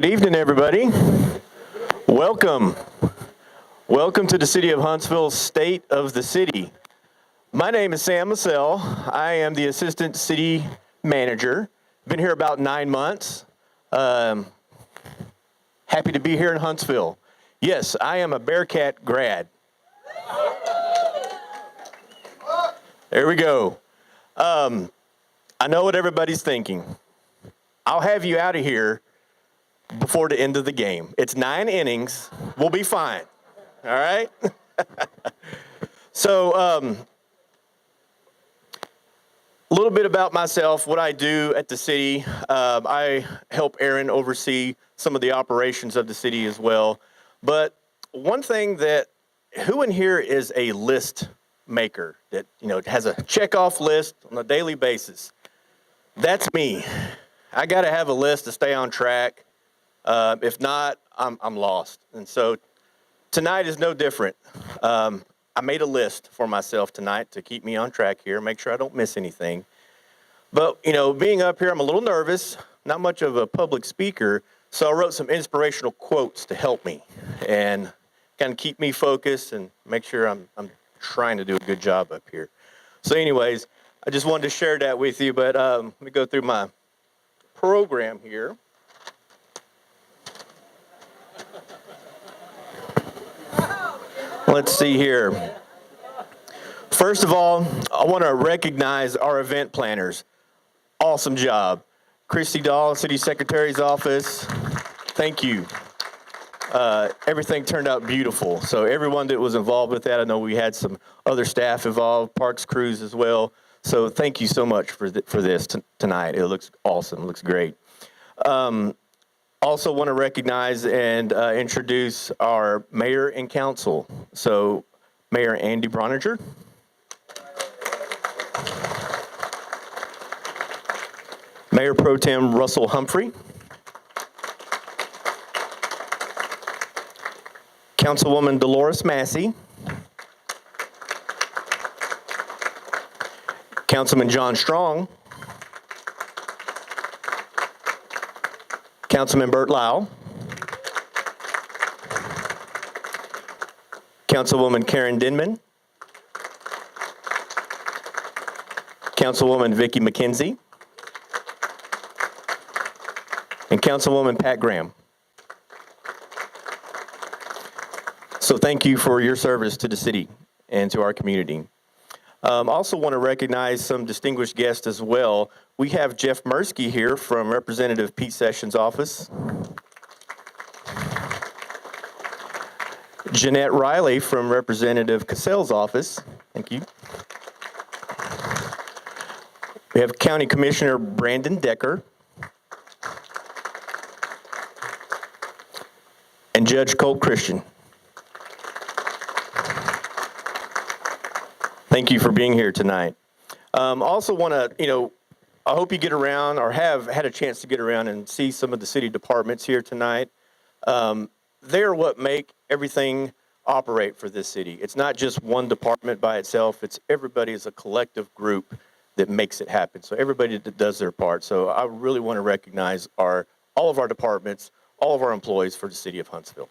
Good evening, everybody. Welcome. Welcome to the City of Huntsville, State of the City. My name is Sam Massell. I am the Assistant City Manager. Been here about 9 months. Happy to be here in Huntsville. Yes, I am a Bearcat grad. There we go. I know what everybody's thinking. I'll have you out of here before the end of the game. It's 9 innings. We'll be fine. All right? So, a little bit about myself, what I do at the city. I help Aaron oversee some of the operations of the city as well. But one thing who in here is a list maker that, has a check-off list on a daily basis? That's me. I got to have a list to stay on track. If not, I'm lost. And so tonight is no different. I made a list for myself tonight to keep me on track here, make sure I don't miss anything. But, being up here, I'm a little nervous, not much of a public speaker, so I wrote some inspirational quotes to help me and kind of keep me focused and make sure I'm trying to do a good job up here. So anyways, I just wanted to share that with you, but let me go through my program here. Let's see here. First of all, I want to recognize our event planners. Awesome job. Christy Dahl, City Secretary's office, thank you. Everything turned out beautiful. So everyone that was involved with that, I know we had some other staff involved, parks crews as well. So thank you so much for this tonight. It looks awesome. It looks great. Also want to recognize and introduce our mayor and council. So Mayor Andy Broniger. Mayor Pro Tem Russell Humphrey. Councilwoman Dolores Massey. Councilman John Strong. Councilman Bert Lau. Councilwoman Karen Denman. Councilwoman Vicki McKenzie. And Councilwoman Pat Graham. So thank you for your service to the city and to our community. Also want to recognize some distinguished guests as well. We have Jeff Mursky here from Representative Pete Sessions' office. Jeanette Riley from Representative Cassell's office. Thank you. We have County Commissioner Brandon Decker. And Judge Colt Christian. Thank you for being here tonight. Also want to, I hope you get around or have had a chance to get around and see some of the city departments here tonight. They're what make everything operate for this city. It's not just one department by itself. It's everybody as a collective group that makes it happen. So everybody that does their part. So I really want to recognize all of our departments, all of our employees for the city of Huntsville.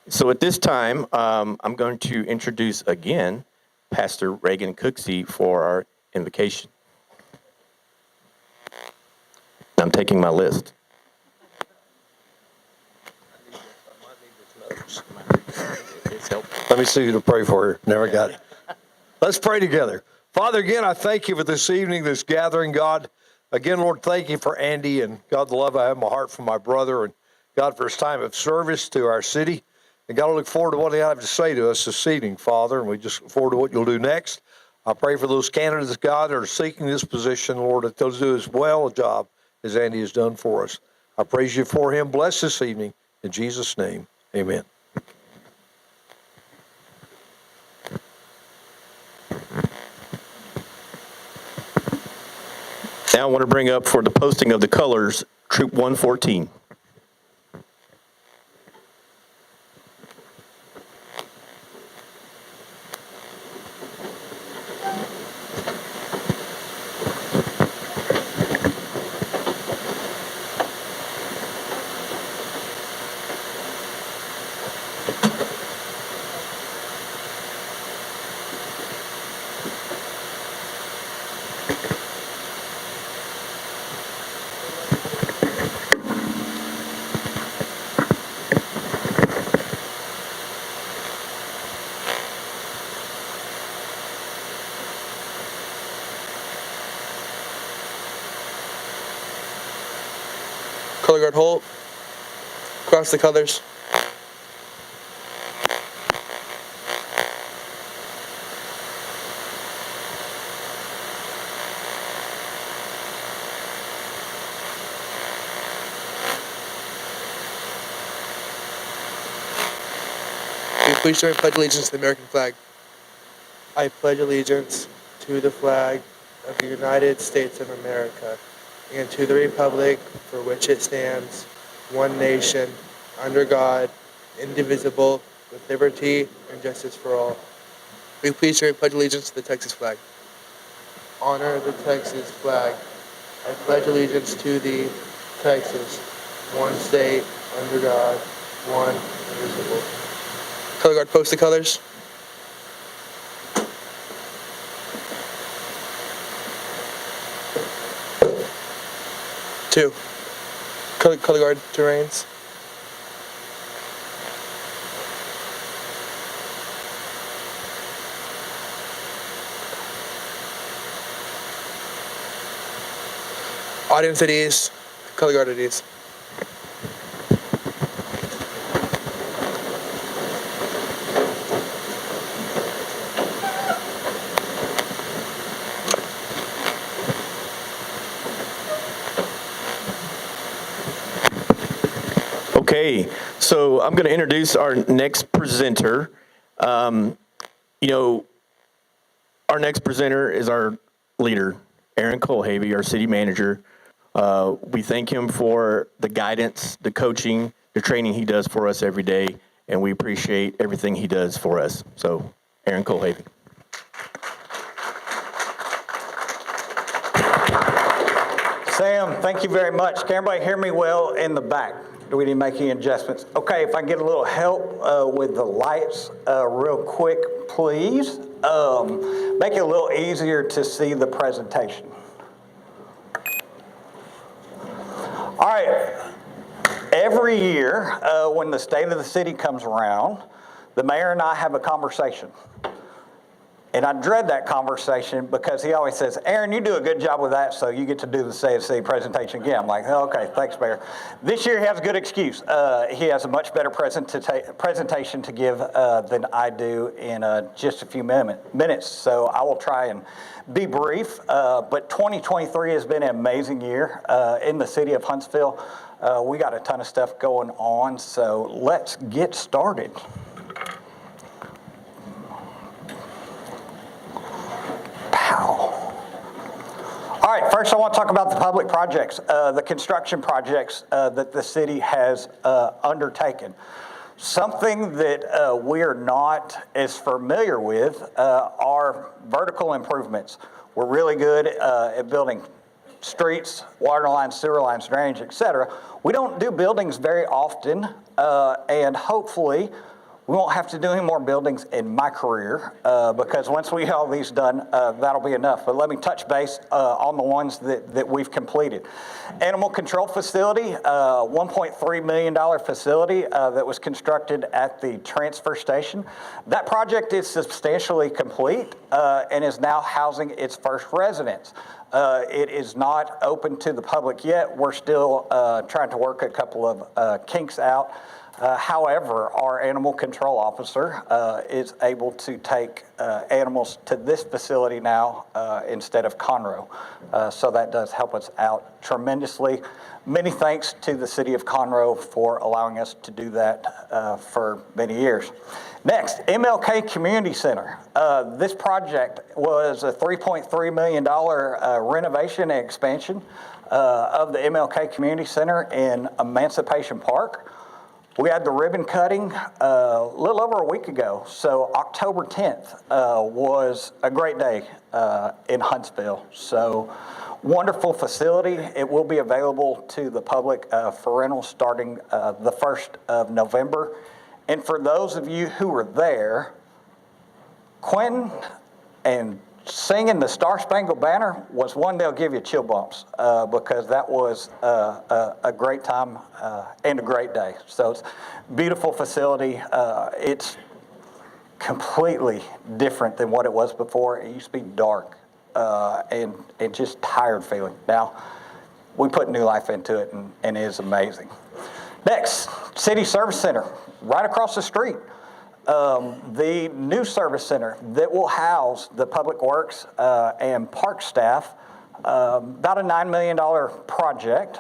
So at this time, I'm going to introduce again Pastor Reagan Cooksey for our invocation. I'm taking my list. Let me see who to pray for. Never got it. Let's pray together. Father, again, I thank you for this evening, this gathering, God. Again, Lord, thank you for Andy and God, the love I have in my heart for my brother and God, for his time of service to our city. And God, I look forward to what you have to say to us this evening, Father, and we just look forward to what you'll do next. I pray for those candidates, God, that are seeking this position, Lord, that they'll do as well a job as Andy has done for us. I praise you for him. Bless this evening. In Jesus' name, amen. Now I want to bring up for the posting of the colors, Troop 114. Color guard hold. Cross the colors. Will you please join me in pledge allegiance to the American flag? I pledge allegiance to the flag of the United States of America and to the republic for which it stands, one nation, under God, indivisible, with liberty and justice for all. Will you please join me in pledge allegiance to the Texas flag? Honor the Texas flag. I pledge allegiance to thee, Texas, one state, under God, one indivisible. Color guard, post the colors. Two. Color guard terrains. Audience at ease. Color guard at ease. Okay, so I'm going to introduce our next presenter. Our next presenter is our leader, Aaron Colhavy, our city manager. We thank him for the guidance, the coaching, the training he does for us every day, and we appreciate everything he does for us. So, Aaron Colhavy. Sam, thank you very much. Can everybody hear me well in the back? Do we need to make any adjustments? Okay, if I get a little help with the lights real quick, please. Make it a little easier to see the presentation. All right. Every year when the state of the city comes around, the mayor and I have a conversation. And I dread that conversation because he always says, Aaron, you do a good job with that, so you get to do the State of the City presentation again. I'm like, oh, okay, thanks, Mayor. This year he has a good excuse. He has a much better presentation to give than I do in just a few minutes. So I will try and be brief. But 2023 has been an amazing year in the city of Huntsville. We got a ton of stuff going on, so let's get started. All right, first I want to talk about the public projects, the construction projects that the city has undertaken. Something that we are not as familiar with are vertical improvements. We're really good at building streets, water lines, sewer lines, drainage, etc. We don't do buildings very often, and hopefully we won't have to do any more buildings in my career because once we get all these done, that'll be enough. But let me touch base on the ones that we've completed. Animal control facility, $1.3 million facility that was constructed at the transfer station. That project is substantially complete and is now housing its first residents. It is not open to the public yet. We're still trying to work a couple of kinks out. However, our animal control officer is able to take animals to this facility now instead of Conroe. So that does help us out tremendously. Many thanks to the city of Conroe for allowing us to do that for many years. Next, MLK Community Center. This project was a $3.3 million renovation and expansion of the MLK Community Center in Emancipation Park. We had the ribbon cutting a little over a week ago, so October 10th was a great day in Huntsville. So wonderful facility. It will be available to the public for rental starting the 1st of November. And for those of you who were there, Quentin and singing the Star Spangled Banner was one they'll give you chill bumps because that was a great time and a great day. So it's a beautiful facility. It's completely different than what it was before. It used to be dark and just tired feeling. Now, we put new life into it, and it is amazing. Next, City Service Center, right across the street. The new service center that will house the Public Works and Park staff, about a $9 million project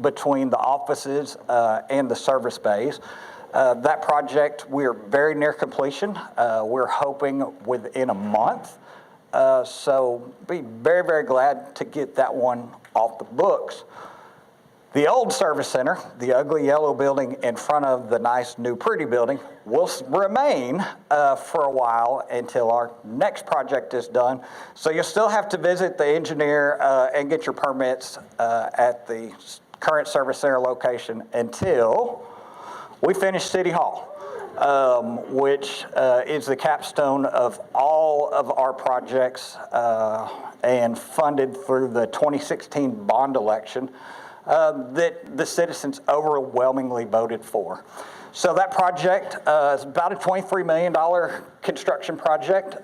between the offices and the service bays. That project, we're very near completion. We're hoping within a month. So be very, very glad to get that one off the books. The old service center, the ugly yellow building in front of the nice new pretty building, will remain for a while until our next project is done. So you'll still have to visit the engineer and get your permits at the current service center location until we finish City Hall, which is the capstone of all of our projects and funded through the 2016 bond election that the citizens overwhelmingly voted for. So that project is about a $23 million construction project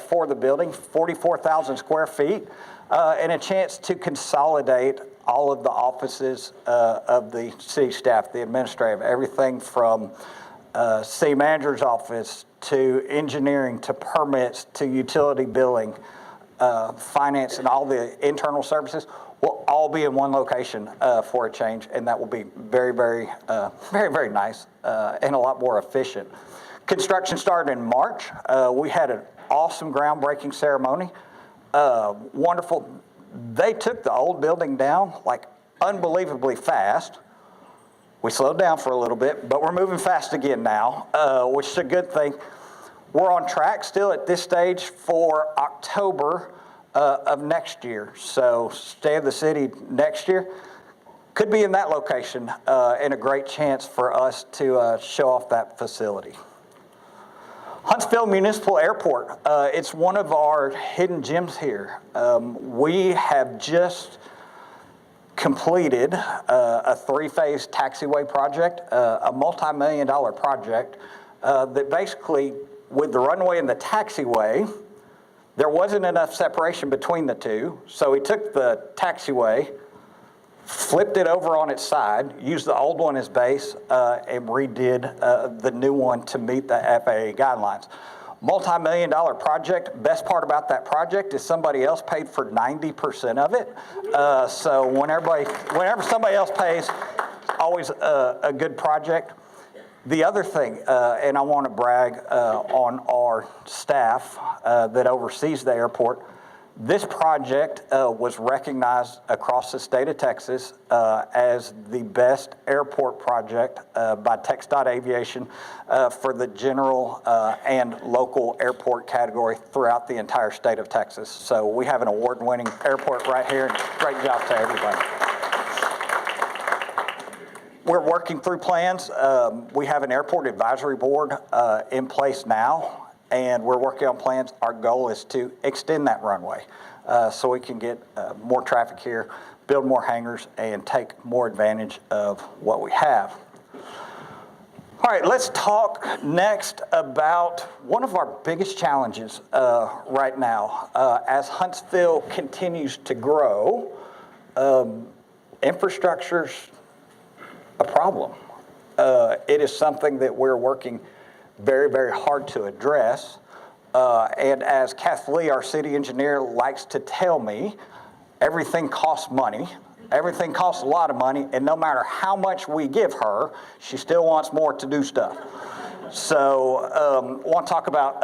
for the building, 44,000 square feet, and a chance to consolidate all of the offices of the city staff, the administrative, everything from city manager's office to engineering to permits to utility billing, finance, and all the internal services will all be in one location for a change, and that will be very, very, very nice and a lot more efficient. Construction started in March. We had an awesome groundbreaking ceremony. Wonderful. They took the old building down like unbelievably fast. We slowed down for a little bit, but we're moving fast again now, which is a good thing. We're on track still at this stage for October of next year. So State of the City next year could be in that location and a great chance for us to show off that facility. Huntsville Municipal Airport, it's one of our hidden gems here. We have just completed a three-phase taxiway project, a multi-million-dollar project that basically, with the runway and the taxiway, there wasn't enough separation between the two, so we took the taxiway, flipped it over on its side, used the old one as base, and redid the new one to meet the FAA guidelines. Multi-million-dollar project. Best part about that project is somebody else paid for 90% of it. So whenever somebody else pays, always a good project. The other thing, and I want to brag on our staff that oversees the airport, this project was recognized across the state of Texas as the best airport project by TxDOT Aviation for the general and local airport category throughout the entire state of Texas. So we have an award-winning airport right here, and great job to everybody. We're working through plans. We have an airport advisory board in place now, and we're working on plans. Our goal is to extend that runway so we can get more traffic here, build more hangars, and take more advantage of what we have. All right, let's talk next about one of our biggest challenges right now. As Huntsville continues to grow, infrastructure's a problem. It is something that we're working very, very hard to address. And as Kath Lee, our city engineer, likes to tell me, everything costs money. Everything costs a lot of money, and no matter how much we give her, she still wants more to do stuff. So I want to talk about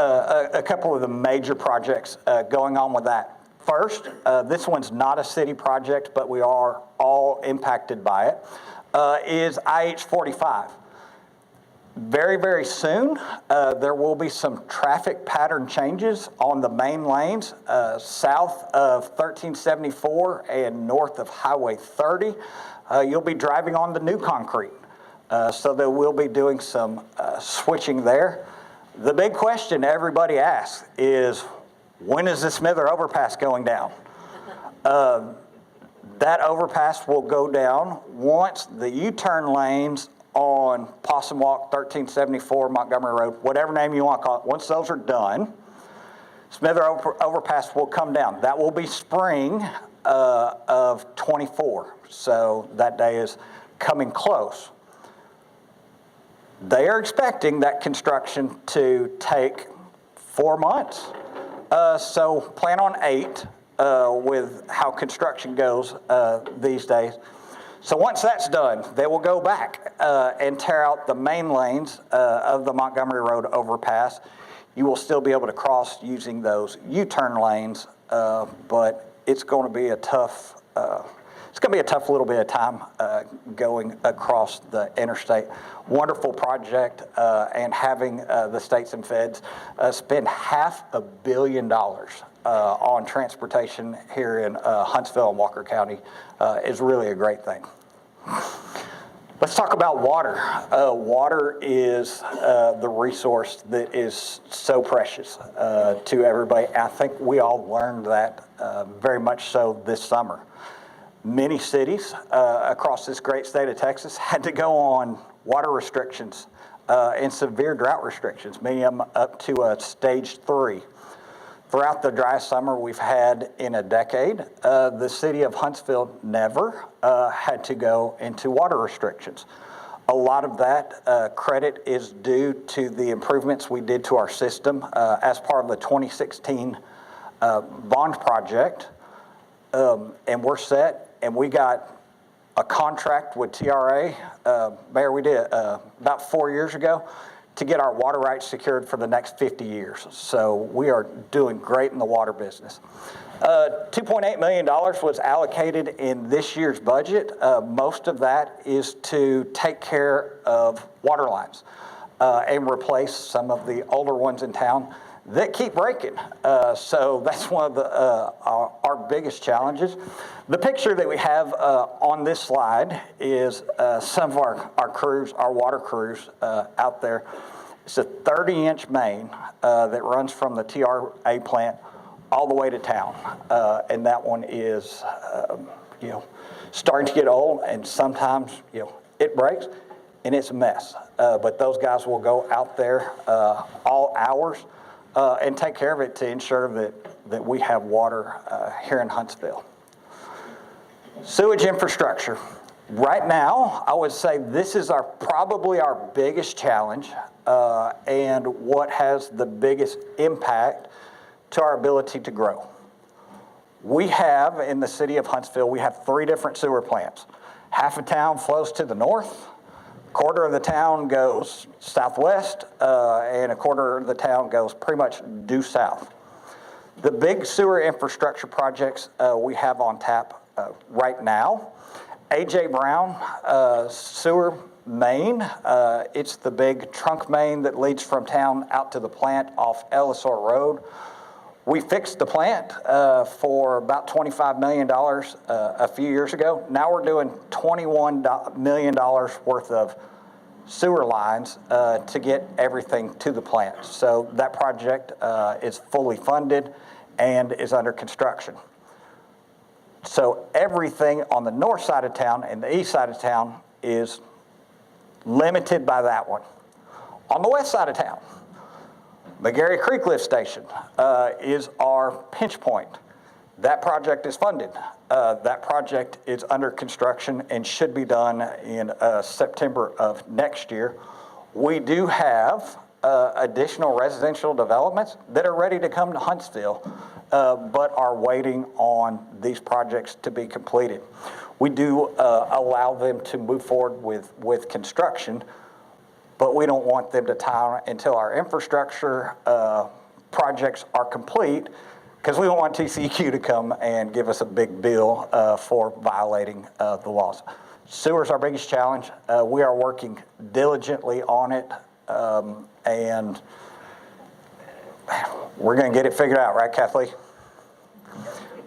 a couple of the major projects going on with that. First, this one's not a city project, but we are all impacted by it. Is IH-45. Very, very soon, there will be some traffic pattern changes on the main lanes south of 1374 and north of Highway 30. You'll be driving on the new concrete. So they will be doing some switching there. The big question everybody asks is, when is the Smither overpass going down? That overpass will go down once the U-turn lanes on Possum Walk, 1374, Montgomery Road, whatever name you want to call it, once those are done, Smither overpass will come down. That will be spring of 24. So that day is coming close. They are expecting that construction to take 4 months. So plan on 8 with how construction goes these days. So once that's done, they will go back and tear out the main lanes of the Montgomery Road overpass. You will still be able to cross using those U-turn lanes, but it's going to be a tough. It's going to be a tough little bit of time going across the interstate. Wonderful project, and having the states and feds spend $500 million on transportation here in Huntsville and Walker County is really a great thing. Let's talk about water. Water is the resource that is so precious to everybody. I think we all learned that very much so this summer. Many cities across this great state of Texas had to go on water restrictions and severe drought restrictions, many of them up to stage 3. Throughout the dry summer we've had in a decade, the city of Huntsville never had to go into water restrictions. A lot of that credit is due to the improvements we did to our system as part of the 2016 bond project. And we're set, and we got a contract with TRA, Mayor, we did about 4 years ago, to get our water rights secured for the next 50 years. So we are doing great in the water business. $2.8 million was allocated in this year's budget. Most of that is to take care of water lines and replace some of the older ones in town that keep breaking. So that's one of our biggest challenges. The picture that we have on this slide is some of our crews, our water crews out there. It's a 30-inch main that runs from the TRA plant all the way to town. And that one is, starting to get old, and sometimes, it breaks and it's a mess. But those guys will go out there all hours and take care of it to ensure that we have water here in Huntsville. Sewage infrastructure. Right now, I would say this is probably our biggest challenge and what has the biggest impact to our ability to grow. We have, in the city of Huntsville, we have 3 different sewer plants. Half of town flows to the north, a quarter of the town goes southwest, and a quarter of the town goes pretty much due south. The big sewer infrastructure projects we have on tap right now, A.J. Brown sewer main. It's the big trunk main that leads from town out to the plant off Ellisor Road. We fixed the plant for about $25 million a few years ago. Now we're doing $21 million worth of sewer lines to get everything to the plant. So that project is fully funded and is under construction. So everything on the north side of town and the east side of town is limited by that one. On the west side of town, McGarry Creek Lift Station is our pinch point. That project is funded. That project is under construction and should be done in September of next year. We do have additional residential developments that are ready to come to Huntsville, but are waiting on these projects to be completed. We do allow them to move forward with construction, but we don't want them to tie until our infrastructure projects are complete, because we don't want TCEQ to come and give us a big bill for violating the laws. Sewer's our biggest challenge. We are working diligently on it, and we're going to get it figured out, right, Kathleen?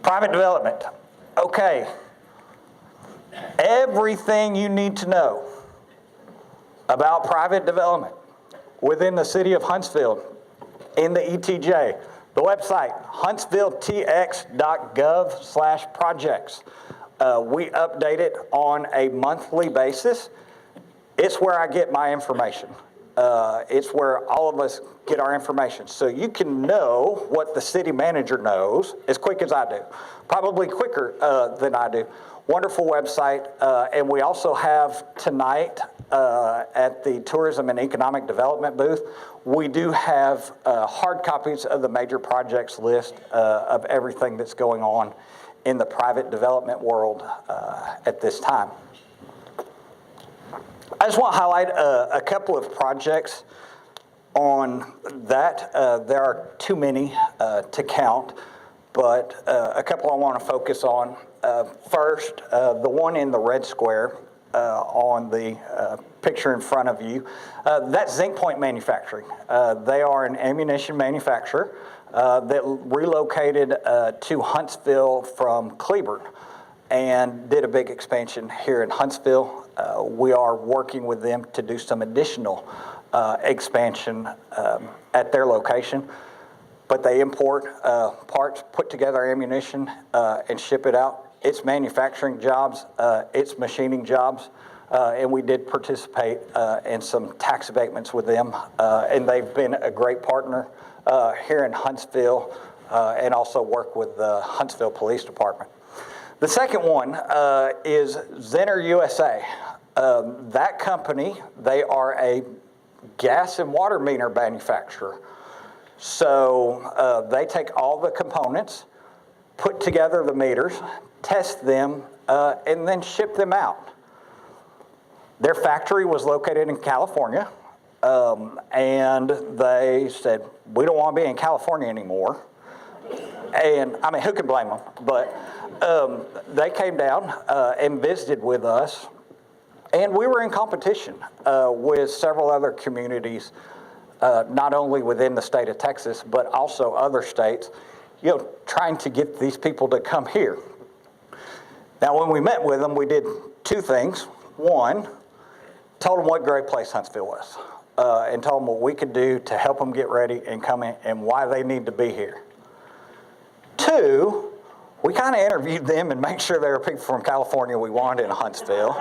Private development. Okay. Everything you need to know about private development within the city of Huntsville in the ETJ. The website, huntsvilletx.gov/projects. We update it on a monthly basis. It's where I get my information. It's where all of us get our information. So you can know what the city manager knows as quick as I do, probably quicker than I do. Wonderful website. And we also have tonight at the Tourism and Economic Development booth, we do have hard copies of the major projects list of everything that's going on in the private development world at this time. I just want to highlight a couple of projects on that. There are too many to count, but a couple I want to focus on. First, the one in the red square on the picture in front of you, that's Zinc Point Manufacturing. They are an ammunition manufacturer that relocated to Huntsville from Cleburne and did a big expansion here in Huntsville. We are working with them to do some additional expansion at their location, but they import parts, put together ammunition, and ship it out. It's manufacturing jobs, it's machining jobs, and we did participate in some tax abatements with them, and they've been a great partner here in Huntsville, and also work with the Huntsville Police Department. The second one is Zenner USA. That company, they are a gas and water meter manufacturer. So they take all the components, put together the meters, test them, and then ship them out. Their factory was located in California, and they said, we don't want to be in California anymore. And I mean, who can blame them? But they came down and visited with us, and we were in competition with several other communities, not only within the state of Texas, but also other states, you know, trying to get these people to come here. Now, when we met with them, we did two things. One, told them what a great place Huntsville was, and told them what we could do to help them get ready and come in and why they need to be here. Two, we kind of interviewed them and made sure they were people from California we wanted in Huntsville.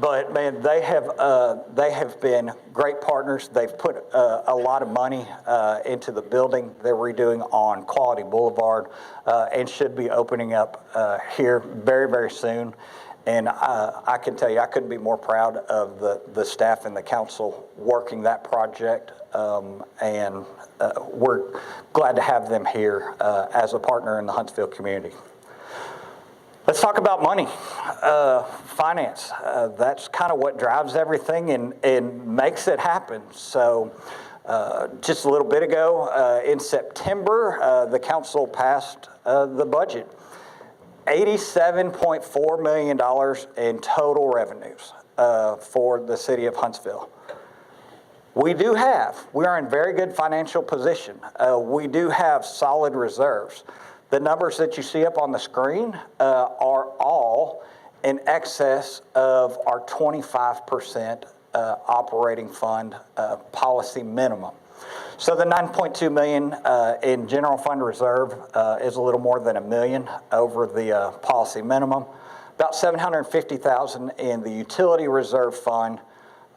But man, they have been great partners. They've put a lot of money into the building they're redoing on Quality Boulevard, and should be opening up here very, very soon. And I can tell you, I couldn't be more proud of the staff and the council working that project. And we're glad to have them here as a partner in the Huntsville community. Let's talk about money, finance. That's kind of what drives everything and makes it happen. So just a little bit ago, in September, the council passed the budget. $87.4 million in total revenues for the city of Huntsville. We are in very good financial position. We do have solid reserves. The numbers that you see up on the screen are all in excess of our 25% operating fund policy minimum. So the $9.2 million in general fund reserve is a little more than $1 million over the policy minimum. About $750,000 in the utility reserve fund,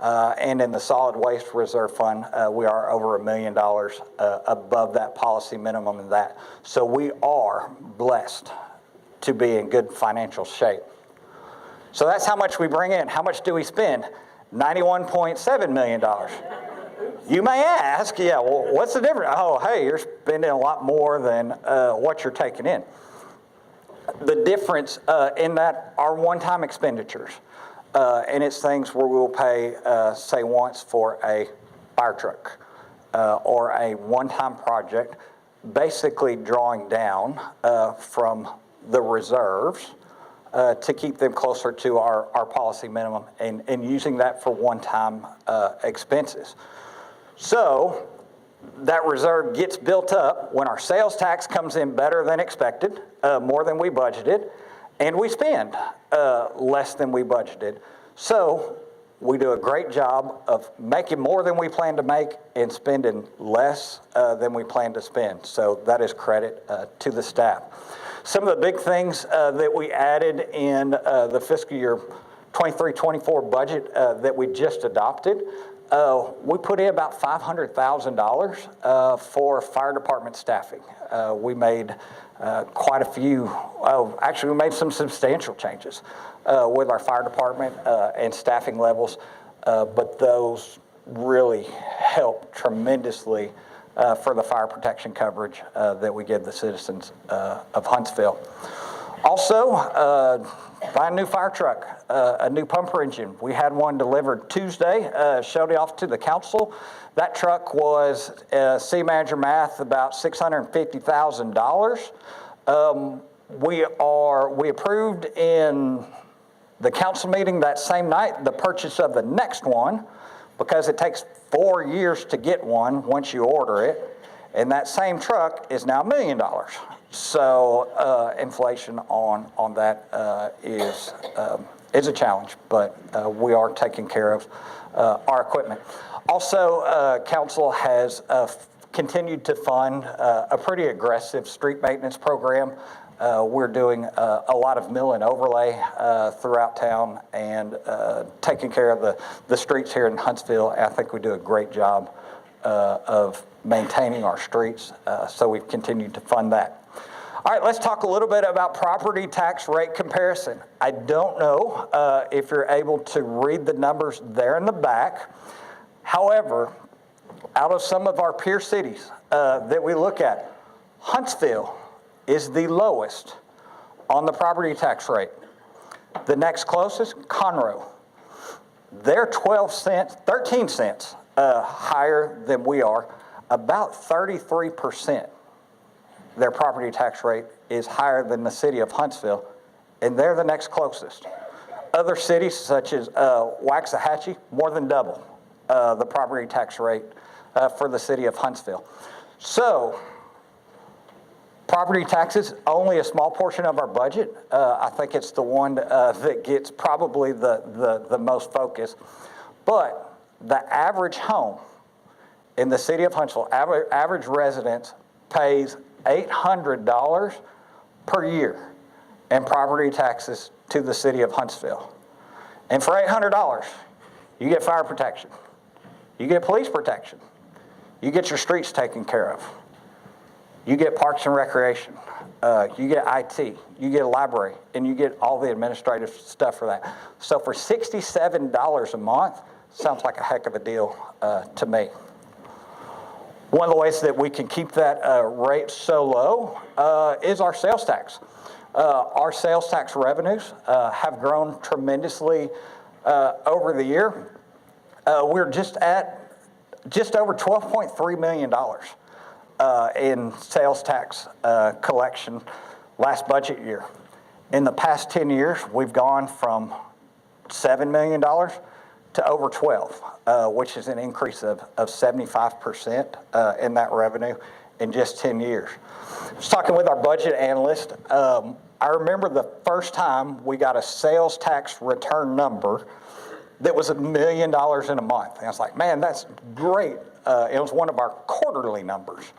and in the solid waste reserve fund, we are over $1 million above that policy minimum in that. So we are blessed to be in good financial shape. So that's how much we bring in. How much do we spend? $91.7 million. You may ask, yeah, well, what's the difference? Oh, hey, you're spending a lot more than what you're taking in. The difference in that are one-time expenditures. And it's things where we will pay, say, once for a fire truck or a one-time project, basically drawing down from the reserves to keep them closer to our policy minimum and using that for one-time expenses. So that reserve gets built up when our sales tax comes in better than expected, more than we budgeted, and we spend less than we budgeted. So we do a great job of making more than we plan to make and spending less than we plan to spend. So that is credit to the staff. Some of the big things that we added in the fiscal year 23-24 budget that we just adopted, we put in about $500,000 for fire department staffing. We made quite a few, actually we made some substantial changes with our fire department and staffing levels, but those really help tremendously for the fire protection coverage that we give the citizens of Huntsville. Also, buy a new fire truck, a new pumper engine. We had one delivered Tuesday, showed it off to the council. That truck was, city manager math, about $650,000. We approved in the council meeting that same night the purchase of the next one, because it takes 4 years to get one once you order it. And that same truck is now $1 million. So inflation on that is a challenge, but we are taking care of our equipment. Also, council has continued to fund a pretty aggressive street maintenance program. We're doing a lot of mill and overlay throughout town and taking care of the streets here in Huntsville. I think we do a great job of maintaining our streets, so we've continued to fund that. All right, let's talk a little bit about property tax rate comparison. I don't know if you're able to read the numbers there in the back. However, out of some of our peer cities that we look at, Huntsville is the lowest on the property tax rate. The next closest, Conroe. They're 13 cents higher than we are, about 33%. Their property tax rate is higher than the city of Huntsville, and they're the next closest. Other cities, such as Waxahachie, more than double the property tax rate for the city of Huntsville. So, property taxes, only a small portion of our budget. I think it's the one that gets probably the most focus. But the average home in the city of Huntsville, average residence pays $800 per year in property taxes to the city of Huntsville. And for $800, you get fire protection, you get police protection, you get your streets taken care of, you get parks and recreation, you get IT, you get a library, and you get all the administrative stuff for that. So for $67 a month, sounds like a heck of a deal to me. One of the ways that we can keep that rate so low is our sales tax. Our sales tax revenues have grown tremendously over the year. We're just over $12.3 million in sales tax collection last budget year. In the past 10 years, we've gone from $7 million to over 12, which is an increase of 75% in that revenue in just 10 years. I was talking with our budget analyst. I remember the first time we got a sales tax return number that was $1 million in a month. And I was like, man, that's great. It was one of our quarterly numbers.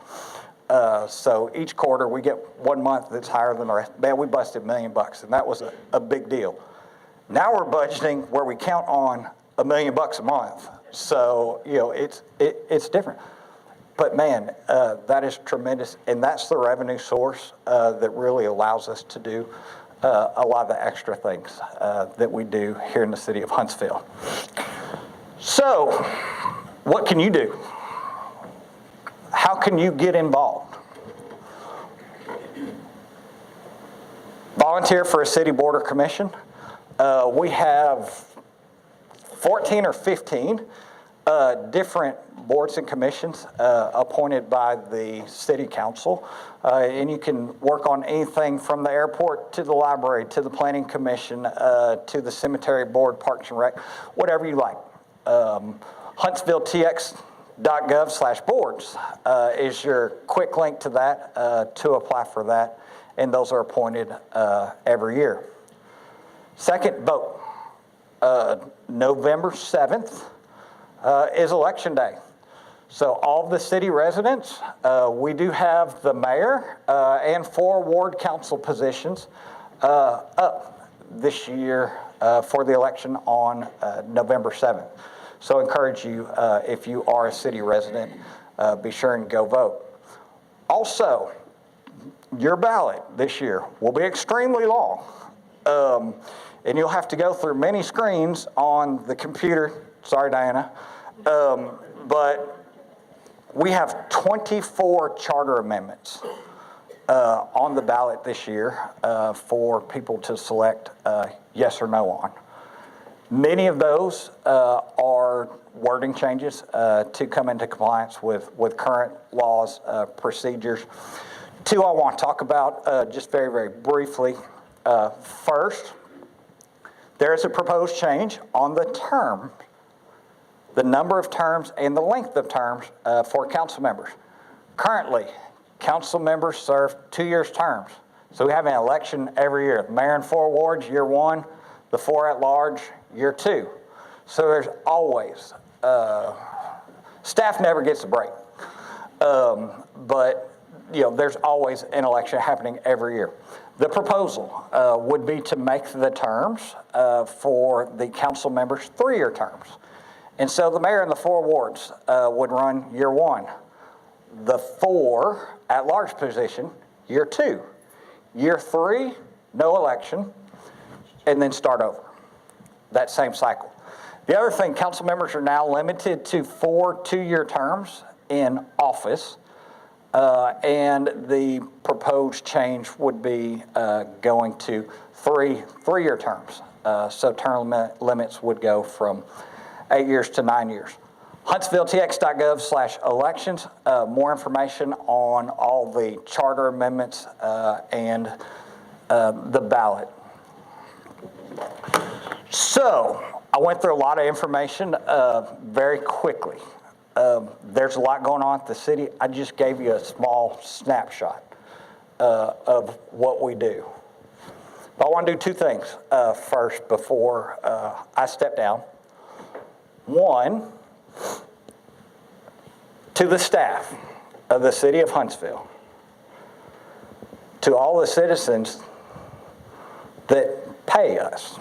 So each quarter we get 1 month that's higher than the rest. Man, we busted $1 million, and that was a big deal. Now we're budgeting where we count on $1 million a month. So, you know, it's different. But man, that is tremendous. And that's the revenue source that really allows us to do a lot of the extra things that we do here in the city of Huntsville. So, what can you do? How can you get involved? Volunteer for a city board or commission. We have 14 or 15 different boards and commissions appointed by the city council. And you can work on anything from the airport to the library to the planning commission to the cemetery board, parks and rec, whatever you like. HuntsvilleTX.gov/boards is your quick link to that to apply for that. And those are appointed every year. Second, vote. November 7th is Election Day. So all the city residents, we do have the mayor and 4 ward council positions up this year for the election on November 7th. So I encourage you, if you are a city resident, be sure and go vote. Also, your ballot this year will be extremely long. And you'll have to go through many screens on the computer. Sorry, Diana. But we have 24 charter amendments on the ballot this year for people to select yes or no on. Many of those are wording changes to come into compliance with current laws, procedures. 2 I want to talk about just very, very briefly. First, there is a proposed change on the term, the number of terms and the length of terms for council members. Currently, council members serve 2-year terms. So we have an election every year. The mayor and 4 wards, year 1, the 4 at large, year 2. So there's always, staff never gets a break. But there's always an election happening every year. The proposal would be to make the terms for the council members 3-year terms. And so the mayor and the 4 wards would run year 1. The 4 at-large position, year 2. Year 3, no election, and then start over. That same cycle. The other thing, council members are now limited to 4 2-year terms in office. And the proposed change would be going to 3 3-year terms. So term limits would go from 8 years to 9 years. HuntsvilleTX.gov/elections. More information on all the charter amendments and the ballot. So I went through a lot of information very quickly. There's a lot going on at the city. I just gave you a small snapshot of what we do. But I want to do 2 things first before I step down. One, to the staff of the city of Huntsville, to all the citizens that pay us,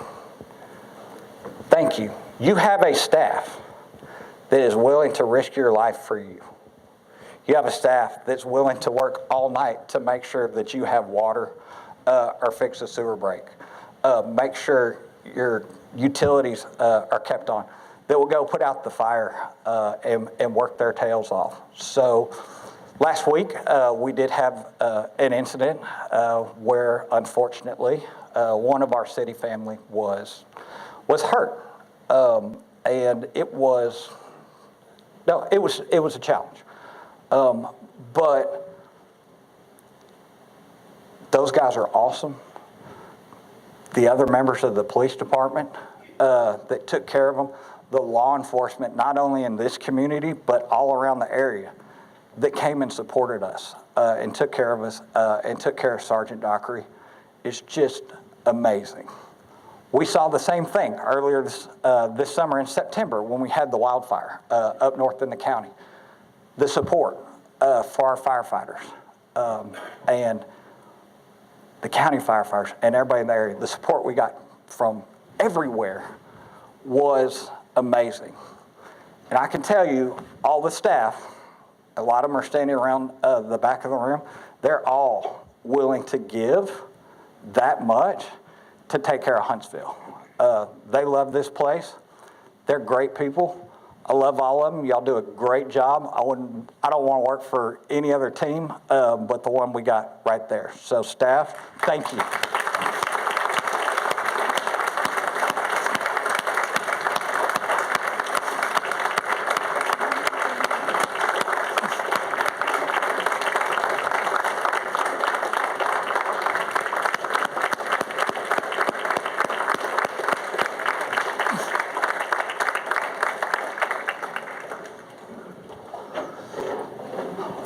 thank you. You have a staff that is willing to risk your life for you. You have a staff that's willing to work all night to make sure that you have water or fix a sewer break. Make sure your utilities are kept on. That will go put out the fire and work their tails off. So last week we did have an incident where unfortunately one of our city family was hurt. And it was a challenge. But those guys are awesome. The other members of the police department that took care of them, the law enforcement, not only in this community, but all around the area, that came and supported us and took care of us and took care of Sergeant Dockery, is just amazing. We saw the same thing earlier this summer in September when we had the wildfire up north in the county. The support for our firefighters and the county firefighters and everybody in the area, the support we got from everywhere was amazing. And I can tell you, all the staff, a lot of them are standing around the back of the room, they're all willing to give that much to take care of Huntsville. They love this place. They're great people. I love all of them. Y'all do a great job. I don't want to work for any other team but the one we got right there. So staff, thank you.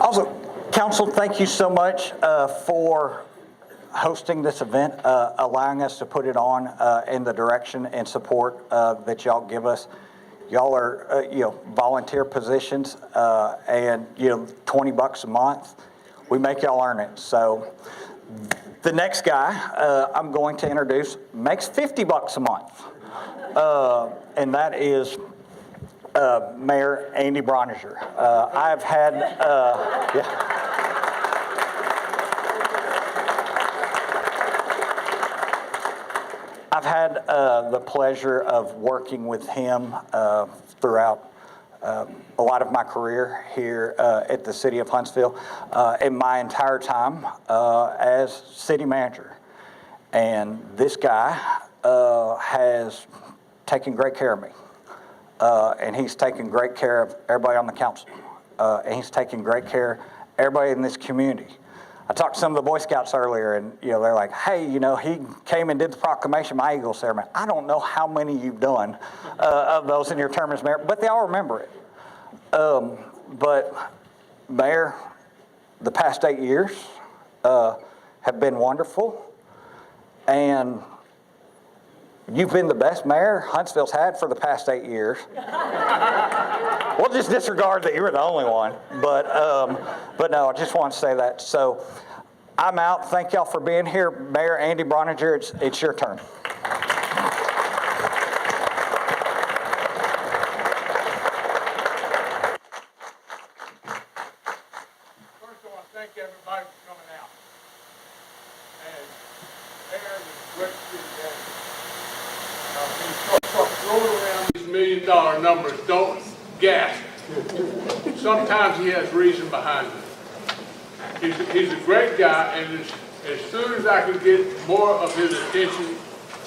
Also, council, thank you so much for hosting this event, allowing us to put it on in the direction and support that y'all give us. Y'all are, volunteer positions, and, $20 a month. We make y'all earn it. So the next guy I'm going to introduce makes $50 a month, and that is Mayor Andy Broniger. I've had, I've had the pleasure of working with him throughout a lot of my career here at the city of Huntsville, in my entire time as city manager. And this guy has taken great care of me. And he's taken great care of everybody on the council. And he's taken great care of everybody in this community. I talked to some of the Boy Scouts earlier, and they're like, "Hey, he came and did the proclamation of my Eagle ceremony." I don't know how many you've done of those in your term as mayor, but they all remember it. But Mayor, the past 8 years have been wonderful, and you've been the best mayor Huntsville's had for the past 8 years. We'll just disregard that you were the only one. But no, I just want to say that. So I'm out. Thank y'all for being here. Mayor Andy Broniger, it's your turn. First I want to thank everybody for coming out. And Mayor, it's great to see you guys. Rolling around these $1 million numbers, don't gasp. Sometimes he has reason behind it. He's a great guy, and as soon as I can get more of his attention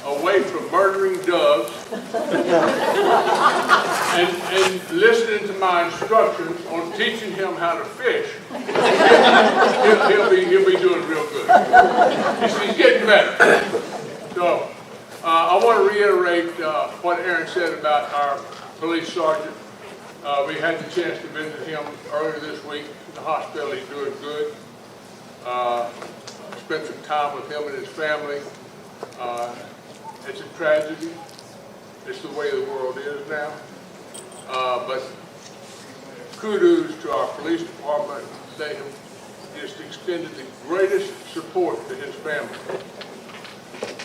away from murdering doves and listening to my instructions on teaching him how to fish, he'll be doing real good. He's getting better. So I want to reiterate what Aaron said about our police sergeant. We had the chance to visit him earlier this week in the hospital. He's doing good. Spent some time with him and his family. It's a tragedy. It's the way the world is now. But kudos to our police department. They have just extended the greatest support to his family.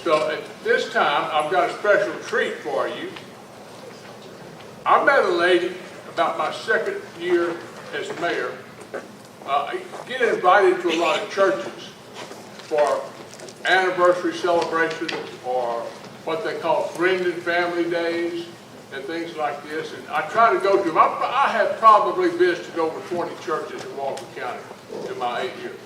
So at this time, I've got a special treat for you. I met a lady about my second year as mayor. I get invited to a lot of churches for anniversary celebrations or what they call friend and family days and things like this. And I try to go to them. I have probably visited over 20 churches in Walker County in my 8 years.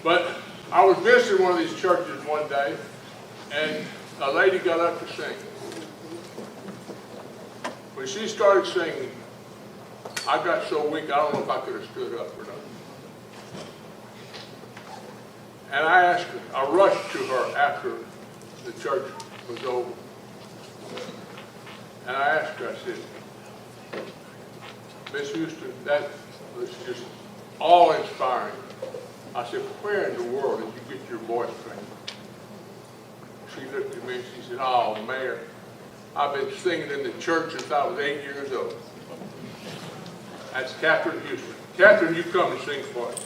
But I was visiting one of these churches one day, and a lady got up to sing. When she started singing, I got so weak I don't know if I could have stood up or not. And I rushed to her after the church was over. And I asked her, I said, "Miss Houston, that was just awe-inspiring." I said, "Where in the world did you get your voice trained?" She looked at me and she said, "Oh, Mayor, I've been singing in the church since I was 8 years old." That's Catherine Houston. Catherine, you come and sing for us.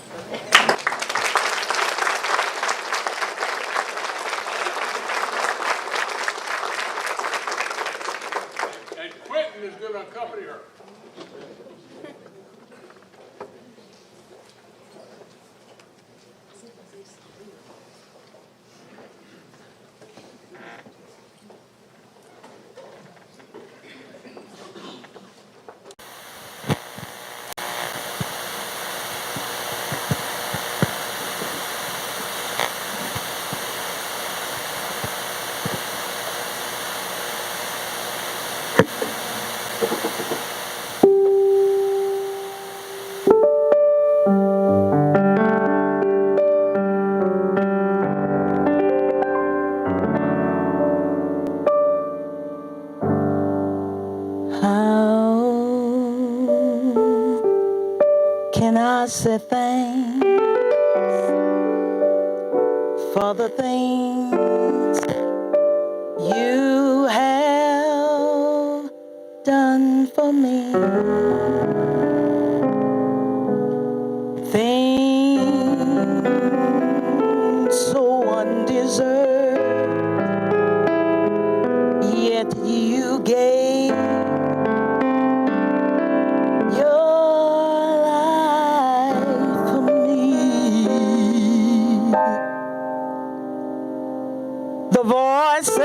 And Quentin is going to accompany her. Can I say thanks for the things you have done for me. Things so undeserved, yet you gave your life for me. The voices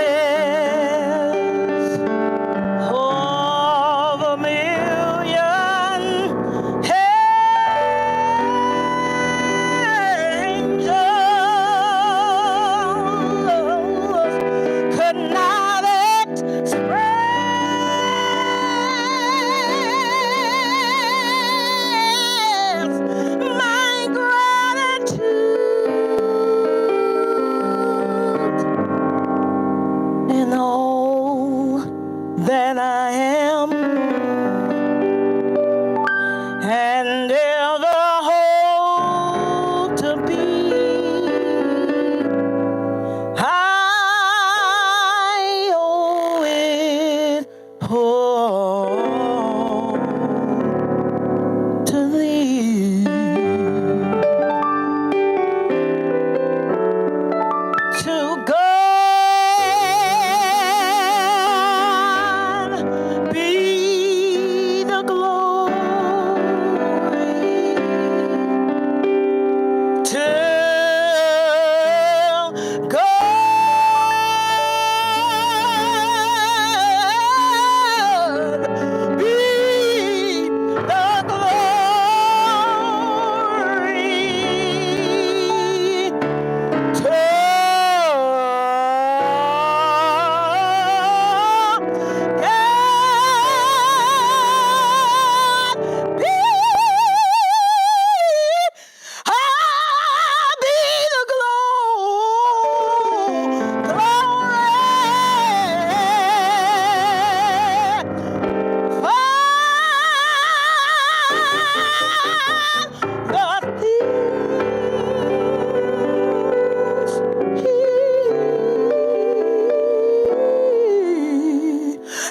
of a million angels could not express my gratitude. And all that I am and ever hope to be, I owe it all to thee. To God be the glory. To God be the glory. To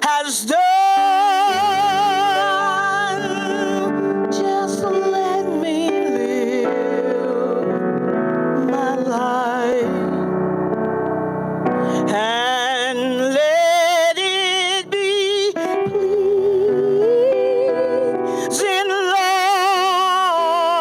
has done. Just let me live my life and let it be pleasing, Lord.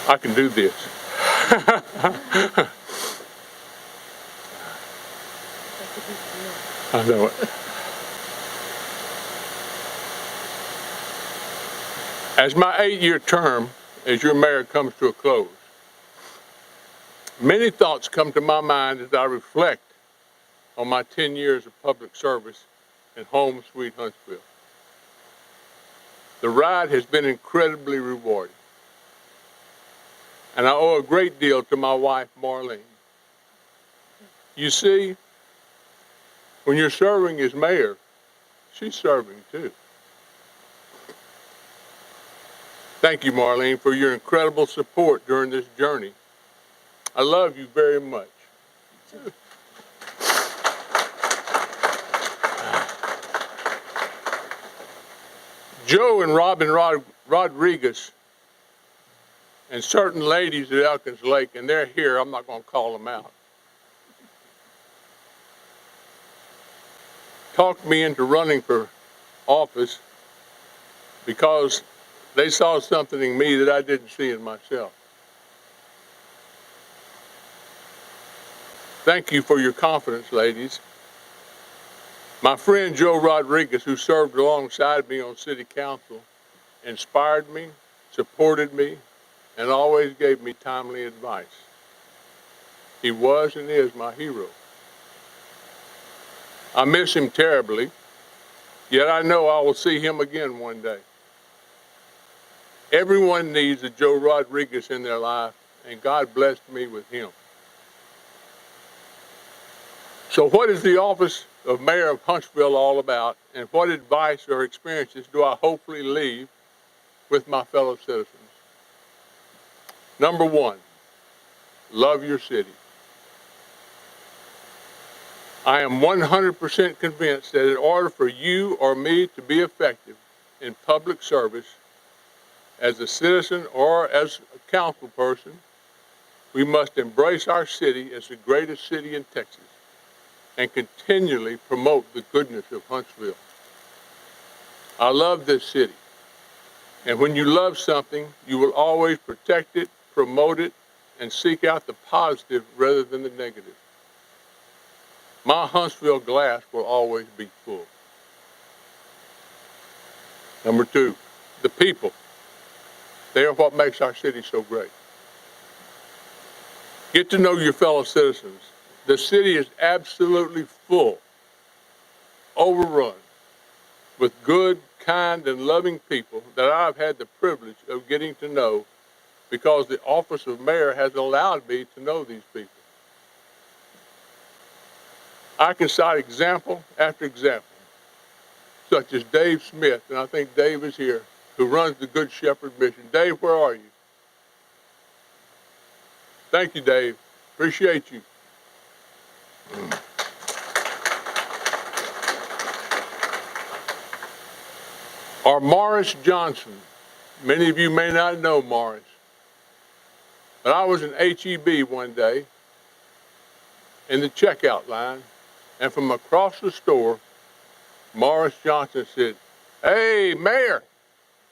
I can do this. I know it. As my 8-year term as your mayor comes to a close, many thoughts come to my mind as I reflect on my 10 years of public service in home sweet Huntsville. The ride has been incredibly rewarding, and I owe a great deal to my wife, Marlene. You see, when you're serving as mayor, she's serving too. Thank you, Marlene, for your incredible support during this journey. I love you very much. Joe and Robin Rodriguez and certain ladies at Elkins Lake, and they're here, I'm not going to call them out, talked me into running for office because they saw something in me that I didn't see in myself. Thank you for your confidence, ladies. My friend Joe Rodriguez, who served alongside me on city council, inspired me, supported me, and always gave me timely advice. He was and is my hero. I miss him terribly, yet I know I will see him again one day. Everyone needs a Joe Rodriguez in their life, and God blessed me with him. So what is the office of Mayor of Huntsville all about, and what advice or experiences do I hopefully leave with my fellow citizens? Number one, love your city. I am 100% convinced that in order for you or me to be effective in public service as a citizen or as a council person, we must embrace our city as the greatest city in Texas and continually promote the goodness of Huntsville. I love this city, and when you love something, you will always protect it, promote it, and seek out the positive rather than the negative. My Huntsville glass will always be full. Number two, the people. They are what makes our city so great. Get to know your fellow citizens. The city is absolutely full, overrun with good, kind, and loving people that I've had the privilege of getting to know because the office of mayor has allowed me to know these people. I can cite example after example, such as Dave Smith, and I think Dave is here, who runs the Good Shepherd Mission. Dave, where are you? Thank you, Dave. Appreciate you. Or Morris Johnson. Many of you may not know Morris, but I was in HEB one day in the checkout line, and from across the store, Morris Johnson said, "Hey, Mayor,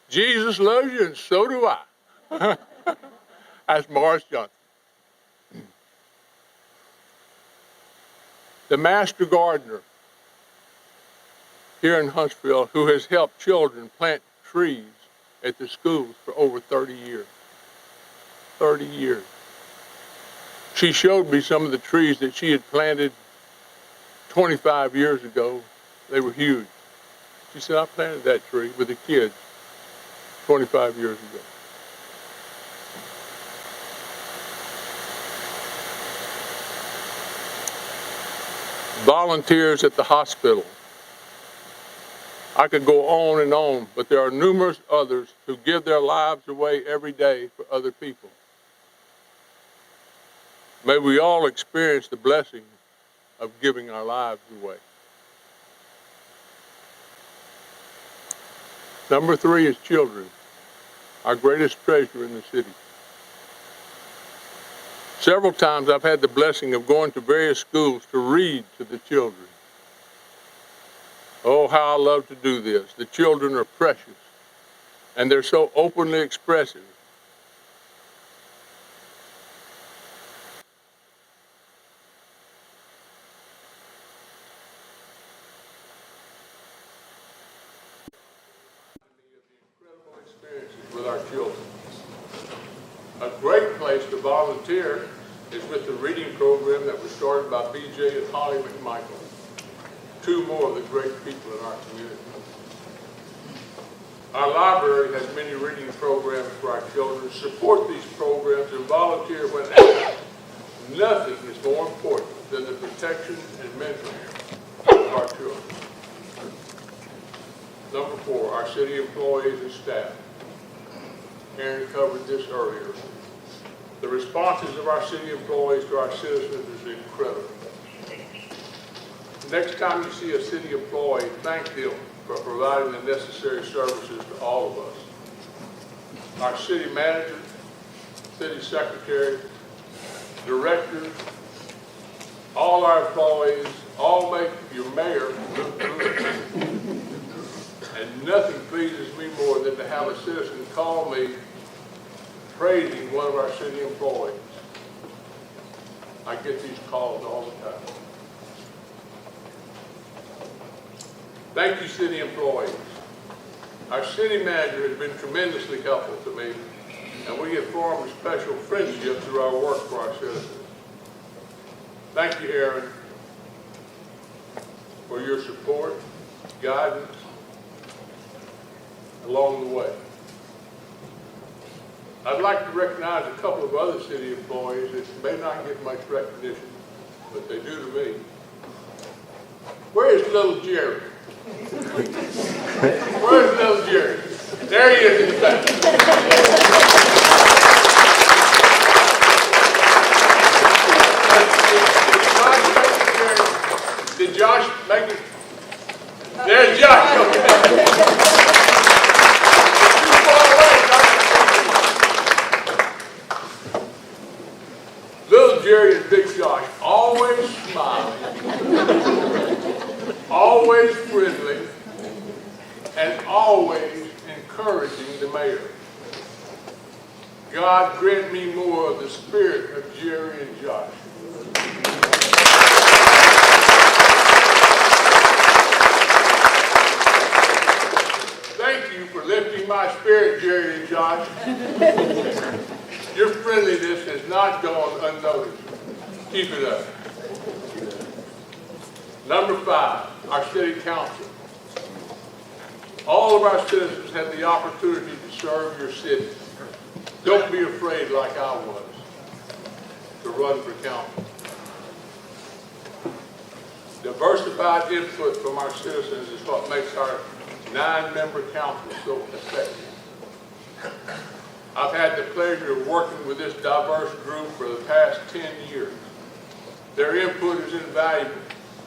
Jesus loves you and so do I." That's Morris Johnson. The master gardener here in Huntsville who has helped children plant trees at the schools for over 30 years. 30 years. She showed me some of the trees that she had planted 25 years ago. They were huge. She said, "I planted that tree with the kids 25 years ago." Volunteers at the hospital. I could go on and on, but there are numerous others who give their lives away every day for other people. May we all experience the blessing of giving our lives away. Number three is children, our greatest treasure in the city. Several times I've had the blessing of going to various schools to read to the children. Oh, how I love to do this. The children are precious, and they're so openly expressive. place to volunteer is with the reading program that was started by BJ and Holly McMichael, two more of the great people in our community. Our library has many reading programs for our children. Support these programs and volunteer when asked. Nothing is more important than the protection and mentoring of our children. Number 4, our city employees and staff. Aaron covered this earlier. The responses of our city employees to our citizens is incredible. Next time you see a city employee, thank them for providing the necessary services to all of us. Our city manager, city secretary, directors, all our employees, all make your mayor look good. And nothing pleases me more than to have a citizen call me praising one of our city employees. I get these calls all the time. Thank you, city employees. Our city manager has been tremendously helpful to me, and we have formed a special friendship through our work for our citizens. Thank you, Aaron, for your support, guidance along the way. I'd like to recognize a couple of other city employees that may not get much recognition, but they do to me. Where is little Jerry? Where's little Jerry? There he is in the back. Did Josh make it? There's Josh. Okay. Little Jerry and Big Josh, always smiling, always friendly, and always encouraging the mayor. God grant me more of the spirit of Jerry and Josh. Thank you for lifting my spirit, Jerry and Josh. Your friendliness has not gone unnoticed. Keep it up. Number 5, our city council. All of our citizens have the opportunity to serve your city. Don't be afraid like I was to run for council. Diversified input from our citizens is what makes our 9-member council so effective. I've had the pleasure of working with this diverse group for the past 10 years. Their input is invaluable,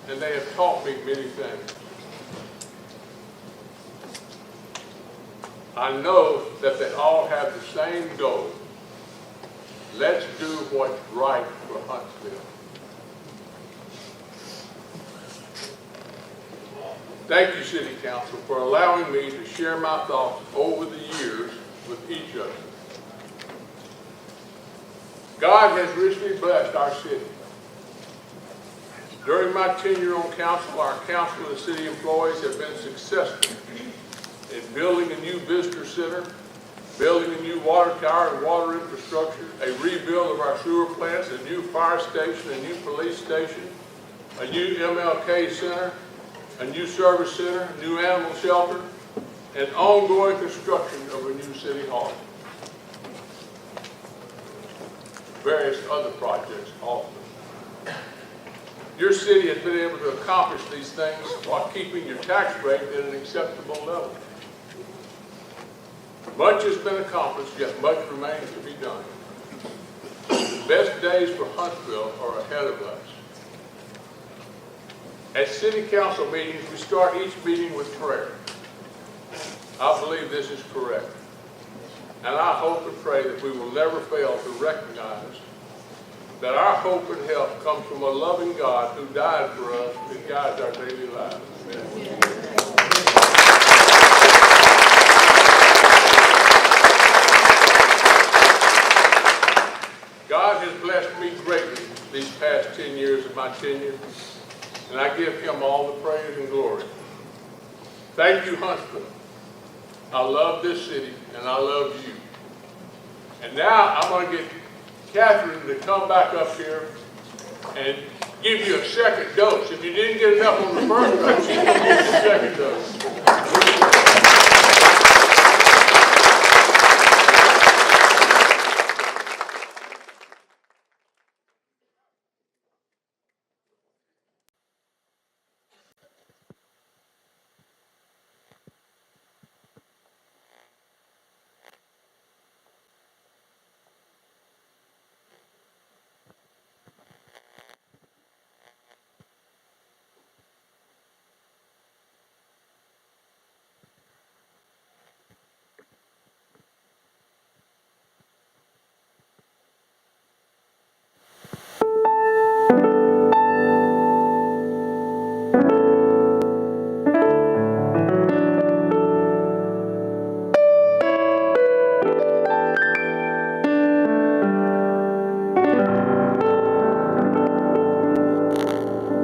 and they have taught me many things. I know that they all have the same goal. Let's do what's right for Huntsville. Thank you, City Council, for allowing me to share my thoughts over the years with each of you. God has richly blessed our city. During my tenure on council, our council and city employees have been successful in building a new visitor center, building a new water tower and water infrastructure, a rebuild of our sewer plants, a new fire station, a new police station, a new MLK center, a new service center, a new animal shelter, and ongoing construction of a new city hall. Various other projects also. Your city has been able to accomplish these things while keeping your tax rate at an acceptable level. Much has been accomplished, yet much remains to be done. The best days for Huntsville are ahead of us. At city council meetings, we start each meeting with prayer. I believe this is correct. And I hope and pray that we will never fail to recognize that our hope and help comes from a loving God who died for us and guides our daily lives. Amen. God has blessed me greatly these past 10 years of my tenure, and I give him all the praise and glory. Thank you, Huntsville. I love this city, and I love you. And now I'm going to get Catherine to come back up here and give you a second dose. If you didn't get enough on the first dose, she's going to give you a second dose.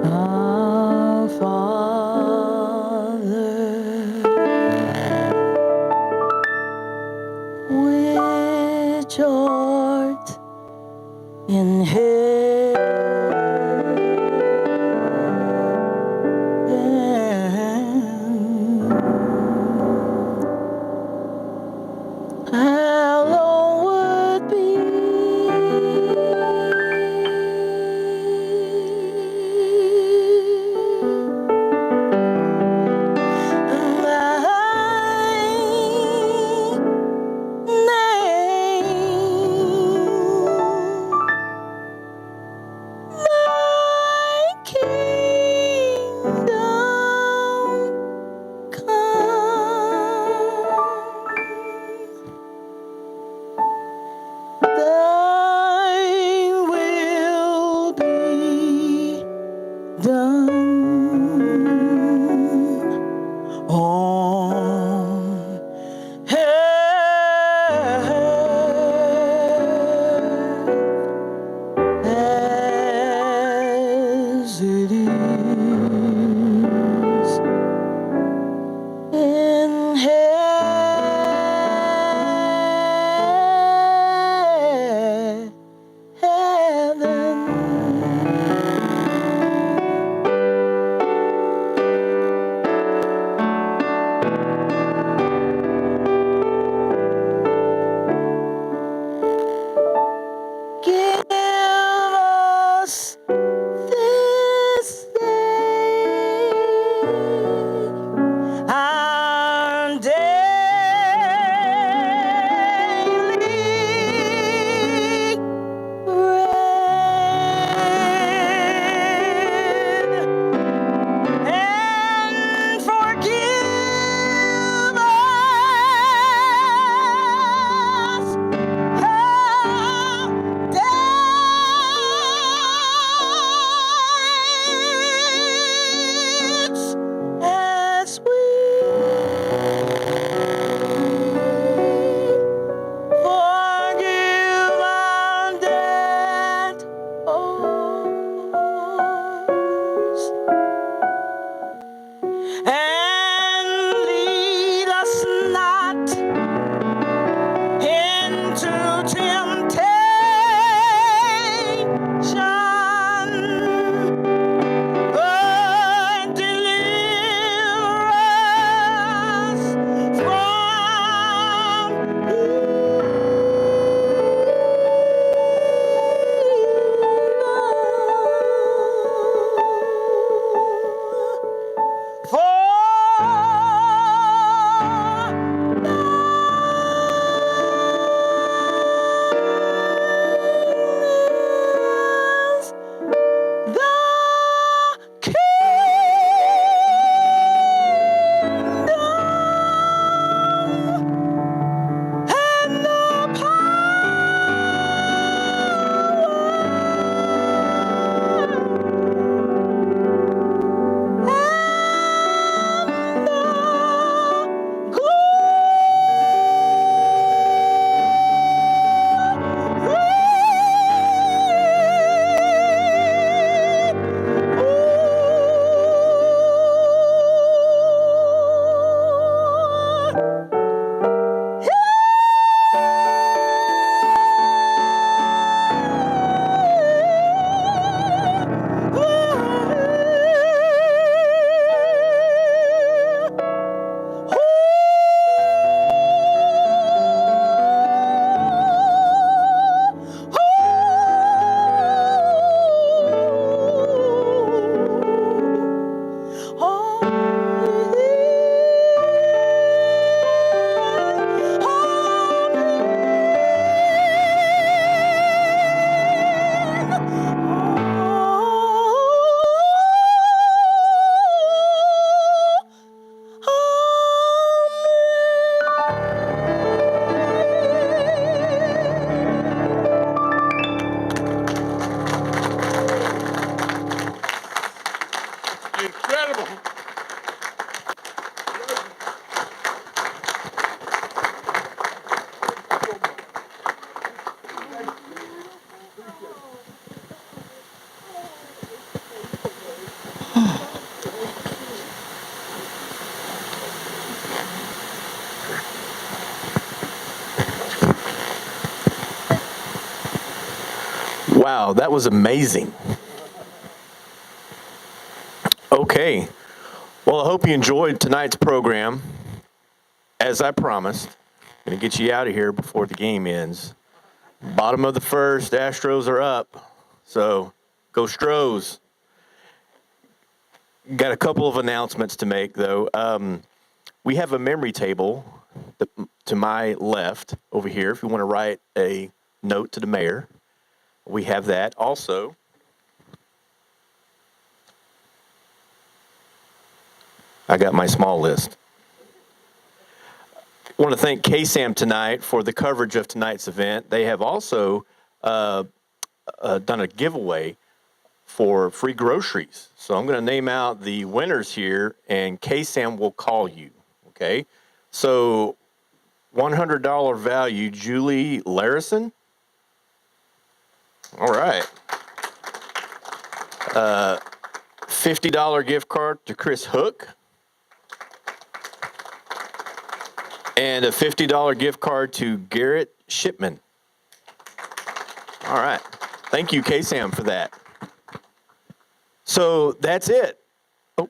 Our Father, which art in heaven, hallowed be thy name. Wow, that was amazing. Okay. Well, I hope you enjoyed tonight's program. As I promised, I'm going to get you out of here before the game ends. Bottom of the first, Astros are up. So, go Stros. Got a couple of announcements to make, though. We have a memory table to my left over here if you want to write a note to the mayor. We have that. Also, I got my small list. I want to thank KSAM tonight for the coverage of tonight's event. They have also done a giveaway for free groceries. So I'm going to name out the winners here, and KSAM will call you, okay? So $100 value, Julie Larison. All right. $50 gift card to Chris Hook. And a $50 gift card to Garrett Shipman. All right. Thank you, KSAM, for that. So that's it. Oh.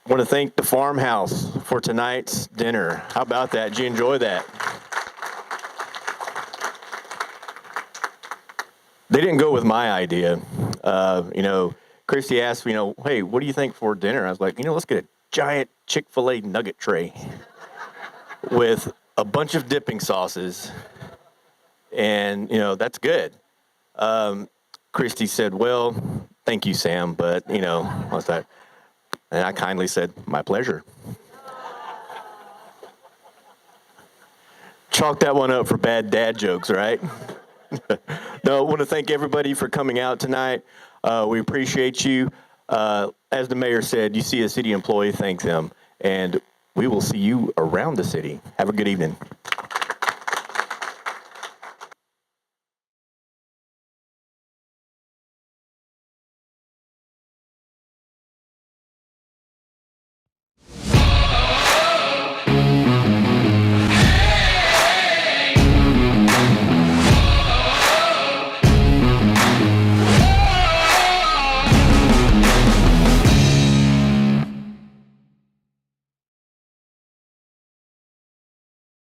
Want to thank the farmhouse for tonight's dinner. How about that? Did you enjoy that? They didn't go with my idea. Christy asked me, hey, what do you think for dinner? I was like, let's get a giant Chick-fil-A nugget tray with a bunch of dipping sauces. And, that's good. Christy said, well, thank you, Sam, but, what's that? And I kindly said, my pleasure. Chalk that one up for bad dad jokes, right? No, I want to thank everybody for coming out tonight. We appreciate you. As the mayor said, you see a city employee, thank them. And we will see you around the city. Have a good evening.